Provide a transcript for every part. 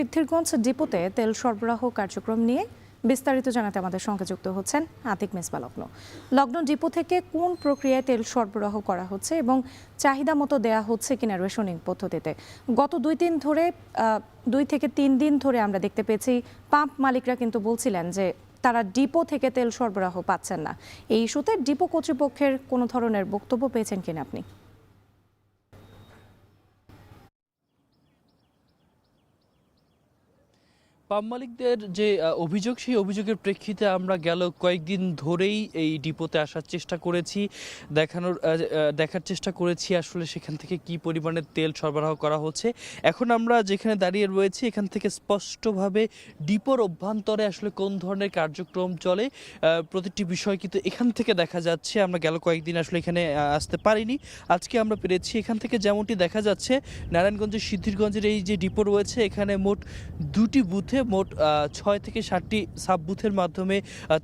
সিদ্ধিরগঞ্জ ডিপোতে তেল সরবরাহ কার্যক্রম নিয়ে বিস্তারিত জানাতে আমাদের সঙ্গে যুক্ত হচ্ছেন আতিক মেসবা লগ্ন। লগ্ন ডিপো থেকে কোন প্রক্রিয়ায় তেল সরবরাহ করা হচ্ছে এবং চাহিদা মতো দেয়া হচ্ছে কিনা রেশনিং পদ্ধতিতে? গত 2 থেকে 3 দিন ধরে আমরা দেখতে পেয়েছি পাম্প মালিকরা কিন্তু বলছিলেন যে তারা ডিপো থেকে তেল সরবরাহ পাচ্ছেন না। এই ইস্যুতে ডিপো কর্তৃপক্ষের কোনো ধরনের বক্তব্য পেয়েছেন কিনা আপনি? পাম্প মালিকদের যে অভিযোগ, সেই অভিযোগের প্রেক্ষিতে আমরা গেল কয়েকদিন ধরেই এই ডিপোতে আসার চেষ্টা করেছি, দেখার চেষ্টা করেছি আসলে সেখান থেকে কি পরিমাণে তেল সরবরাহ করা হচ্ছে। এখন আমরা যেখানে দাঁড়িয়ে রয়েছি এখান থেকে স্পষ্টভাবে ডিপোর অভ্যন্তরে আসলে কোন ধরনের কার্যক্রম চলে প্রতিটি বিষয় কিন্তু এখান থেকে দেখা যাচ্ছে। আমরা গেল কয়েকদিন আসলে এখানে আসতে পারিনি, আজকে আমরা পেরেছি। এখান থেকে যেমনটি দেখা যাচ্ছে নারায়ণগঞ্জের সিদ্ধিরগঞ্জের এই যে ডিপো রয়েছে, এখানে মোট 2টি বুথে মোট 6 থেকে 7টি সাব বুথের মাধ্যমে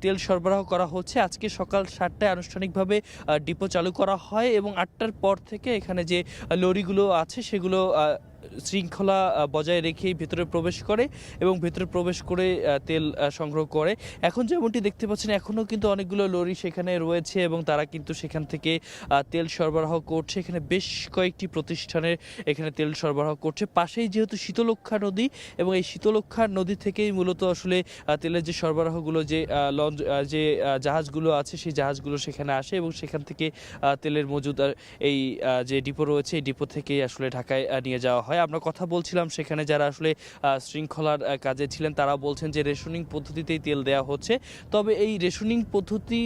তেল সরবরাহ করা হচ্ছে। আজকে সকাল 7টায় আনুষ্ঠানিকভাবে ডিপো চালু করা হয় এবং 8টার পর থেকে এখানে যে লরিগুলো আছে সেগুলো শৃঙ্খলা বজায় রেখেই ভেতরে প্রবেশ করে এবং ভেতরে প্রবেশ করে তেল সংগ্রহ করে। এখন যেমনটি দেখতে পাচ্ছেন এখনও কিন্তু অনেকগুলো লরি সেখানে রয়েছে এবং তারা কিন্তু সেখান থেকে তেল সরবরাহ করছে। এখানে বেশ কয়েকটি প্রতিষ্ঠানের এখানে তেল সরবরাহ করছে। পাশেই যেহেতু শীতলক্ষ্যা নদী এবং এই শীতলক্ষ্যা নদী থেকেই মূলত আসলে তেলের যে সরবরাহগুলো, যে জাহাজগুলো আছে সেই জাহাজগুলো সেখানে আসে এবং সেখান থেকে তেলের মজুদ এই যে ডিপো রয়েছে এই ডিপো থেকেই আসলে ঢাকায় নিয়ে যাওয়া হয়। আমরা কথা বলছিলাম সেখানে যারা আসলে শৃঙ্খলার কাজে ছিলেন, তারা বলছেন যে রেশনিং পদ্ধতিতেই তেল দেওয়া হচ্ছে। তবে এই রেশনিং পদ্ধতি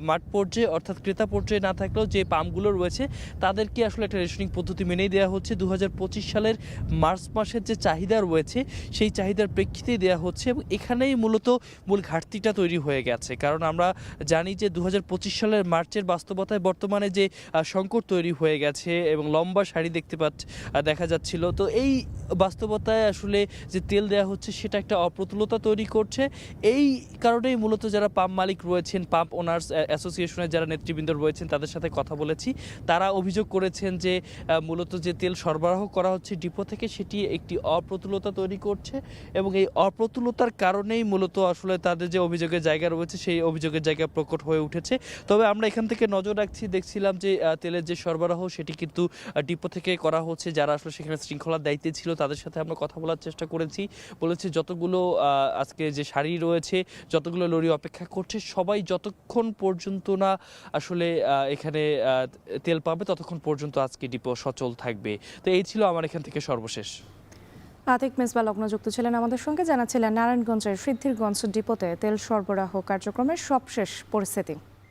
মাঠ পর্যায়ে অর্থাৎ ক্রেতা পর্যায়ে না থাকলেও যে পাম্পগুলো রয়েছে তাদেরকে আসলে একটা রেশনিং পদ্ধতি মেনেই দেওয়া হচ্ছে। 2025 সালের মার্চ মাসের যে চাহিদা রয়েছে সেই চাহিদার প্রেক্ষিতেই দেওয়া হচ্ছে এবং এখানেই মূল ঘাটতিটা তৈরি হয়ে গেছে। কারণ আমরা জানি যে 2025 সালের মার্চের বাস্তবতায় বর্তমানে যে সংকট তৈরি হয়ে গেছে এবং লম্বা সারি দেখা যাচ্ছিল, তো এই বাস্তবতায় আসলে যে তেল দেওয়া হচ্ছে সেটা একটা অপ্রতুলতা তৈরি করছে। এই কারণেই মূলত যারা পাম্প মালিক রয়েছেন, পাম্প ওনার্স অ্যাসোসিয়েশনের যারা নেতৃবৃন্দ রয়েছেন তাদের সাথে কথা বলেছি। তারা অভিযোগ করেছেন যে মূলত যে তেল সরবরাহ করা হচ্ছে ডিপো থেকে সেটি একটি অপ্রতুলতা তৈরি করছে এবং এই অপ্রতুলতার কারণেই মূলত আসলে তাদের যে অভিযোগের জায়গা রয়েছে সেই অভিযোগের জায়গা প্রকট হয়ে উঠেছে। তবে আমরা এখান থেকে নজর রাখছি, দেখছিলাম যে তেলের যে সরবরাহ সেটি কিন্তু ডিপো থেকে করা হচ্ছে। যারা আসলে সেখানে শৃঙ্খলার দায়িত্বে ছিল তাদের সাথে আমরা কথা বলার চেষ্টা করেছি। বলেছে যতগুলো আজকে যে সারি রয়েছে, যতগুলো লরি অপেক্ষা করছে, সবাই যতক্ষণ পর্যন্ত না আসলে এখানে তেল পাবে ততক্ষণ পর্যন্ত আজকে ডিপো সচল থাকবে। তো এই ছিল আমার এখান থেকে সর্বশেষ। আতিক মেসবা লগ্ন যুক্ত ছিলেন আমাদের সঙ্গে, জানাচ্ছিলেন নারায়ণগঞ্জের সিদ্ধিরগঞ্জ ডিপোতে তেল সরবরাহ কার্যক্রমের সবশেষ পরিস্থিতি।